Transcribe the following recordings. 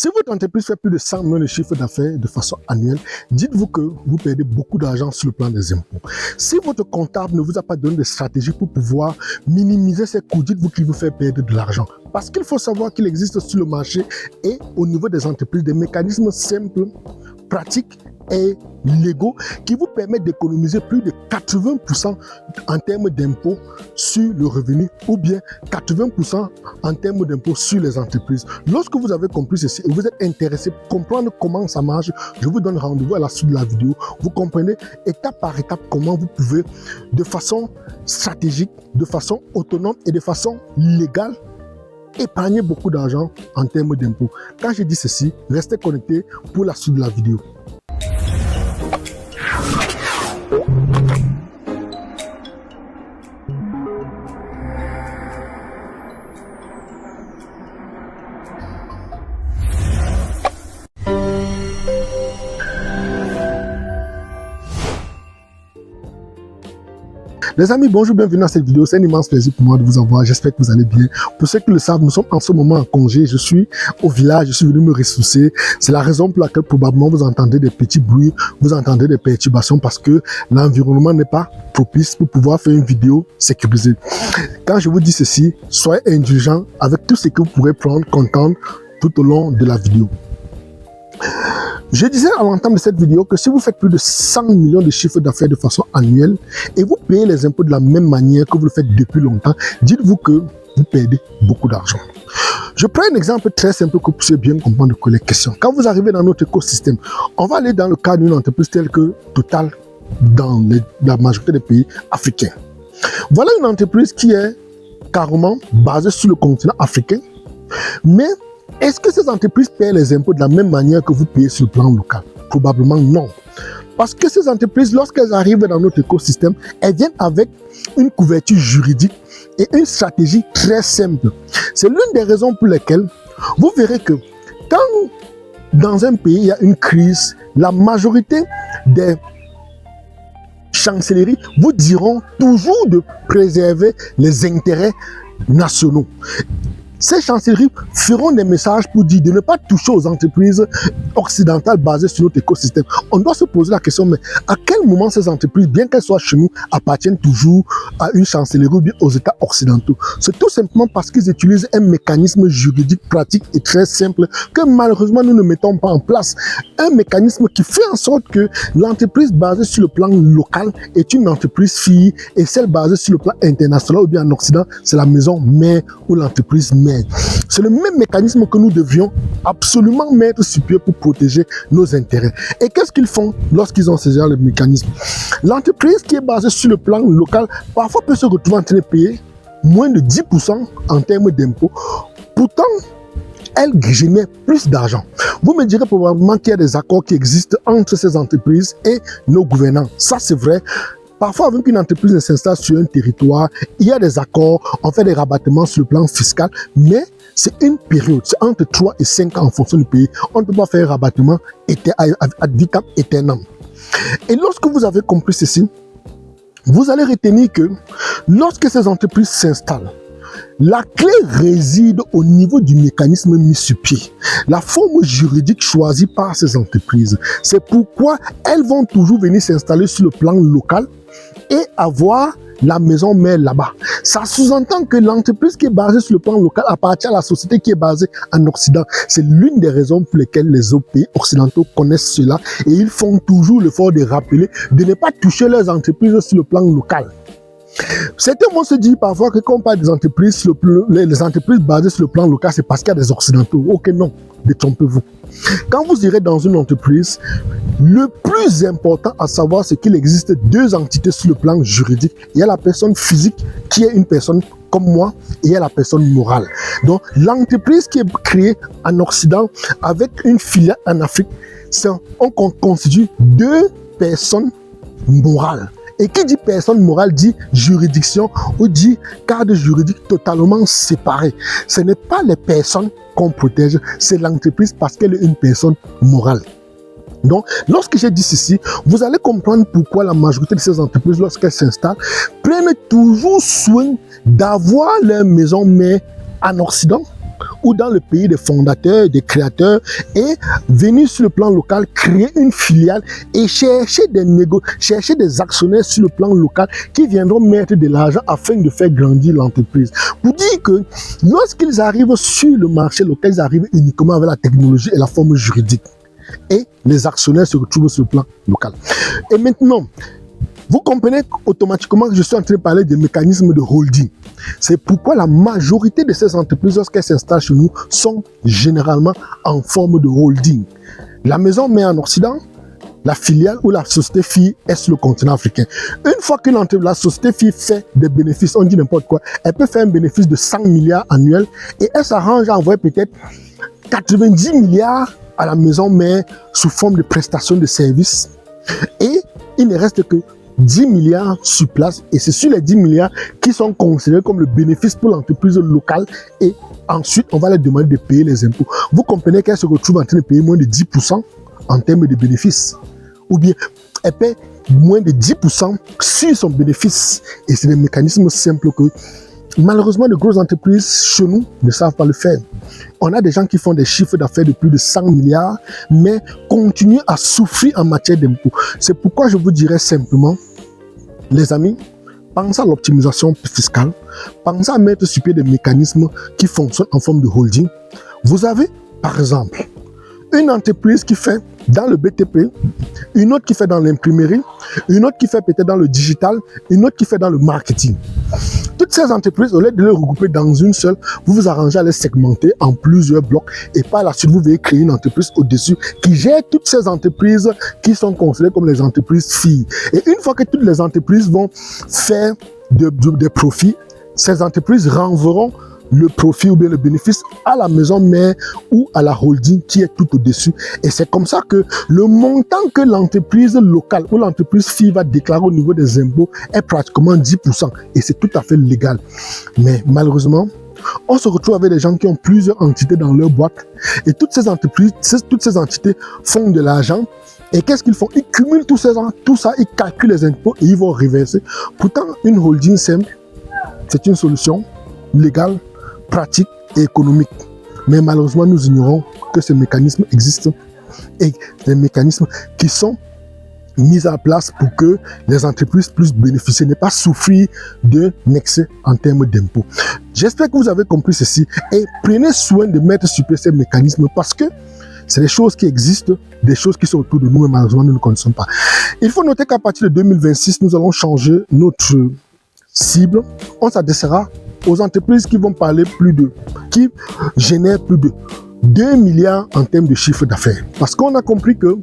Si votre entreprise fait plus de 100 millions de chiffre d'affaires de façon annuelle, dites-vous que vous perdez beaucoup d'argent sur le plan des impôts. Si votre comptable ne vous a pas donné de stratégie pour pouvoir minimiser ses coûts, dites-vous qu'il vous fait perdre de l'argent. Parce qu'il faut savoir qu'il existe sur le marché et au niveau des entreprises des mécanismes simples, pratiques et légaux qui vous permettent d'économiser plus de 80% en termes d'impôts sur le revenu ou bien 80% en termes d'impôts sur les entreprises. Lorsque vous avez compris ceci et vous êtes intéressé pour comprendre comment ça marche, je vous donne rendez-vous à la suite de la vidéo. Vous comprenez étape par étape comment vous pouvez de façon stratégique, de façon autonome et de façon légale épargner beaucoup d'argent en termes d'impôts. Quand je dis ceci, restez connectés pour la suite de la vidéo. Les amis, bonjour, bienvenue dans cette vidéo. C'est un immense plaisir pour moi de vous avoir. J'espère que vous allez bien. Pour ceux qui le savent, nous sommes en ce moment en congé. Je suis au village, je suis venu me ressourcer. C'est la raison pour laquelle probablement vous entendez des petits bruits, vous entendez des perturbations parce que l'environnement n'est pas propice pour pouvoir faire une vidéo sécurisée. Quand je vous dis ceci, soyez indulgents avec tout ce que vous pourrez prendre, comprendre tout au long de la vidéo. Je disais à l'entame de cette vidéo que si vous faites plus de 100 millions de chiffres d'affaires de façon annuelle et vous payez les impôts de la même manière que vous le faites depuis longtemps, dites-vous que vous perdez beaucoup d'argent. Je prends un exemple très simple que vous puissiez bien comprendre les questions. Quand vous arrivez dans notre écosystème, on va aller dans le cas d'une entreprise telle que Total dans la majorité des pays africains. Voilà une entreprise qui est carrément basée sur le continent africain, mais est-ce que ces entreprises paient les impôts de la même manière que vous payez sur le plan local? Probablement non. Parce que ces entreprises, lorsqu'elles arrivent dans notre écosystème, elles viennent avec une couverture juridique et une stratégie très simple. C'est l'une des raisons pour lesquelles vous verrez que quand dans un pays il y a une crise, la majorité des chancelleries vous diront toujours de préserver les intérêts nationaux. Ces chancelleries feront des messages pour dire de ne pas toucher aux entreprises occidentales basées sur notre écosystème. On doit se poser la question, mais à quel moment ces entreprises, bien qu'elles soient chez nous, appartiennent toujours à une chancellerie ou bien aux États occidentaux? C'est tout simplement parce qu'ils utilisent un mécanisme juridique pratique et très simple que malheureusement nous ne mettons pas en place. Un mécanisme qui fait en sorte que l'entreprise basée sur le plan local est une entreprise fille et celle basée sur le plan international ou bien en Occident, c'est la maison mère ou l'entreprise mère. C'est le même mécanisme que nous devions absolument mettre sur pied pour protéger nos intérêts. Et qu'est-ce qu'ils font lorsqu'ils ont ce genre de mécanisme? L'entreprise qui est basée sur le plan local parfois peut se retrouver en train de payer moins de 10% en termes d'impôts. Pourtant, elle génère plus d'argent. Vous me direz probablement qu'il y a des accords qui existent entre ces entreprises et nos gouvernants. Ça, c'est vrai. Parfois, avant qu'une entreprise ne s'installe sur un territoire, il y a des accords, on fait des rabattements sur le plan fiscal, mais c'est une période, c'est entre 3 et 5 ans en fonction du pays. On ne peut pas faire un rabattement ad vitam aeternam. Et lorsque vous avez compris ceci, vous allez retenir que lorsque ces entreprises s'installent, la clé réside au niveau du mécanisme mis sur pied, la forme juridique choisie par ces entreprises. C'est pourquoi elles vont toujours venir s'installer sur le plan local et avoir la maison mère là-bas. Ça sous-entend que l'entreprise qui est basée sur le plan local appartient à la société qui est basée en Occident. C'est l'une des raisons pour lesquelles les autres pays occidentaux connaissent cela et ils font toujours l'effort de rappeler de ne pas toucher leurs entreprises sur le plan local. Certains vont se dire parfois que quand on parle des entreprises, les entreprises basées sur le plan local, c'est parce qu'il y a des occidentaux. Ok, non, détrompez-vous. Quand vous irez dans une entreprise, le plus important à savoir, c'est qu'il existe deux entités sur le plan juridique. Il y a la personne physique qui est une personne comme moi et il y a la personne morale. Donc, l'entreprise qui est créée en Occident avec une filiale en Afrique, on constitue deux personnes morales. Et qui dit personne morale dit juridiction ou dit cadre juridique totalement séparé. Ce n'est pas les personnes qu'on protège, c'est l'entreprise parce qu'elle est une personne morale. Donc, lorsque j'ai dit ceci, vous allez comprendre pourquoi la majorité de ces entreprises, lorsqu'elles s'installent, prennent toujours soin d'avoir leur maison mère en Occident ou dans le pays des fondateurs, des créateurs, et venir sur le plan local, créer une filiale et chercher des actionnaires sur le plan local qui viendront mettre de l'argent afin de faire grandir l'entreprise. Pour dire que lorsqu'ils arrivent sur le marché local, ils arrivent uniquement avec la technologie et la forme juridique. Et les actionnaires se retrouvent sur le plan local. Et maintenant, vous comprenez automatiquement que je suis en train de parler des mécanismes de holding. C'est pourquoi la majorité de ces entreprises, lorsqu'elles s'installent chez nous, sont généralement en forme de holding. La maison mère en Occident, la filiale ou la société fille est sur le continent africain. Une fois que la société fille fait des bénéfices, on dit n'importe quoi, elle peut faire un bénéfice de 100 milliards annuels et elle s'arrange à envoyer peut-être 90 milliards à la maison mère sous forme de prestations de services. Et il ne reste que 10 milliards sur place, et c'est sur les 10 milliards qui sont considérés comme le bénéfice pour l'entreprise locale, et ensuite on va leur demander de payer les impôts. Vous comprenez qu'elle se retrouve en train de payer moins de 10% en termes de bénéfices, ou bien elle paie moins de 10% sur son bénéfice, et c'est des mécanismes simples que malheureusement de grosses entreprises chez nous ne savent pas le faire. On a des gens qui font des chiffres d'affaires de plus de 100 milliards, mais continuent à souffrir en matière d'impôts. C'est pourquoi je vous dirais simplement, les amis, pensez à l'optimisation fiscale, pensez à mettre sur pied des mécanismes qui fonctionnent en forme de holding. Vous avez, par exemple, une entreprise qui fait dans le BTP, une autre qui fait dans l'imprimerie, une autre qui fait peut-être dans le digital, une autre qui fait dans le marketing. Toutes ces entreprises, au lieu de les regrouper dans une seule, vous vous arrangez à les segmenter en plusieurs blocs et par la suite, vous allez créer une entreprise au-dessus qui gère toutes ces entreprises qui sont considérées comme les entreprises filles. Et une fois que toutes les entreprises vont faire des profits, ces entreprises renverront le profit ou bien le bénéfice à la maison mère ou à la holding qui est tout au-dessus. Et c'est comme ça que le montant que l'entreprise locale ou l'entreprise fille va déclarer au niveau des impôts est pratiquement 10%. Et c'est tout à fait légal. Mais malheureusement, on se retrouve avec des gens qui ont plusieurs entités dans leur boîte. Et toutes ces entreprises, toutes ces entités font de l'argent. Et qu'est-ce qu'ils font? Ils cumulent tout ça, ils calculent les impôts et ils vont reverser. Pourtant, une holding simple, c'est une solution légale, pratique et économique. Mais malheureusement, nous ignorons que ces mécanismes existent et des mécanismes qui sont mis en place pour que les entreprises puissent bénéficier, ne pas souffrir d'un excès en termes d'impôts. J'espère que vous avez compris ceci et prenez soin de mettre sur pied ces mécanismes parce que c'est des choses qui existent, des choses qui sont autour de nous, mais malheureusement, nous ne connaissons pas. Il faut noter qu'à partir de 2026, nous allons changer notre cible. On s'adressera aux entreprises qui vont parler qui génèrent plus de 2 milliards en termes de chiffre d'affaires. Parce qu'on a compris que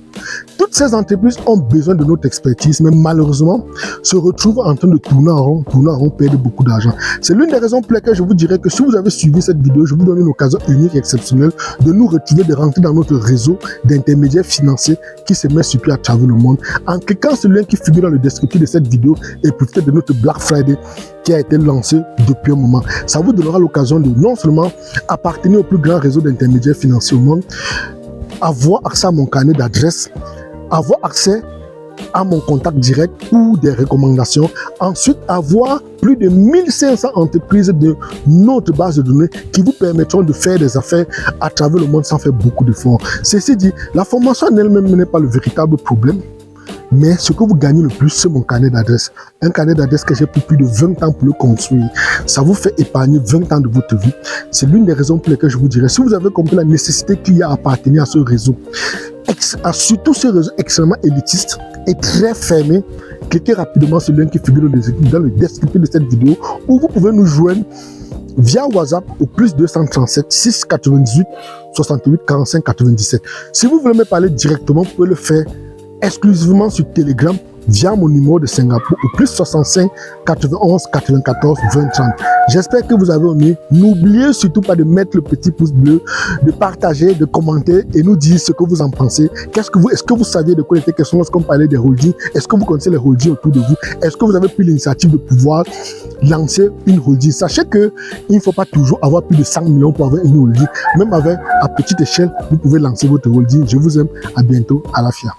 toutes ces entreprises ont besoin de notre expertise, mais malheureusement, se retrouvent en train de tourner en rond, perdre beaucoup d'argent. C'est l'une des raisons pour lesquelles je vous dirais que si vous avez suivi cette vidéo, je vous donne une occasion unique et exceptionnelle de nous retrouver, de rentrer dans notre réseau d'intermédiaires financiers qui se met sur pied à travers le monde. En cliquant sur le lien qui figure dans le descriptif de cette vidéo et profitez de notre Black Friday qui a été lancé depuis un moment. Ça vous donnera l'occasion de non seulement appartenir au plus grand réseau d'intermédiaires financiers au monde, avoir accès à mon carnet d'adresses, avoir accès à mon contact direct ou des recommandations. Ensuite, avoir plus de 1500 entreprises de notre base de données qui vous permettront de faire des affaires à travers le monde sans faire beaucoup d'efforts. Ceci dit, la formation en elle-même n'est pas le véritable problème. Mais ce que vous gagnez le plus, c'est mon carnet d'adresse. Un carnet d'adresse que j'ai pris plus de 20 ans pour le construire. Ça vous fait épargner 20 ans de votre vie. C'est l'une des raisons pour lesquelles je vous dirais, si vous avez compris la nécessité qu'il y a à appartenir à ce réseau, surtout ce réseau extrêmement élitiste et très fermé, cliquez rapidement sur le lien qui figure dans le descriptif de cette vidéo, où vous pouvez nous joindre via WhatsApp au plus 237 698 68 45 97. Si vous voulez me parler directement, vous pouvez le faire exclusivement sur Telegram via mon numéro de Singapour au plus 65 91 94 20 30. J'espère que vous avez aimé. N'oubliez surtout pas de mettre le petit pouce bleu, de partager, de commenter et nous dire ce que vous en pensez. Est-ce que vous saviez de quoi était question lorsqu'on parlait des holdings? Est-ce que vous connaissez les holdings autour de vous? Est-ce que vous avez pris l'initiative de pouvoir lancer une holding? Sachez qu'il ne faut pas toujours avoir plus de 100 millions pour avoir une holding. Même avec à petite échelle, vous pouvez lancer votre holding. Je vous aime. À bientôt. À la FIA.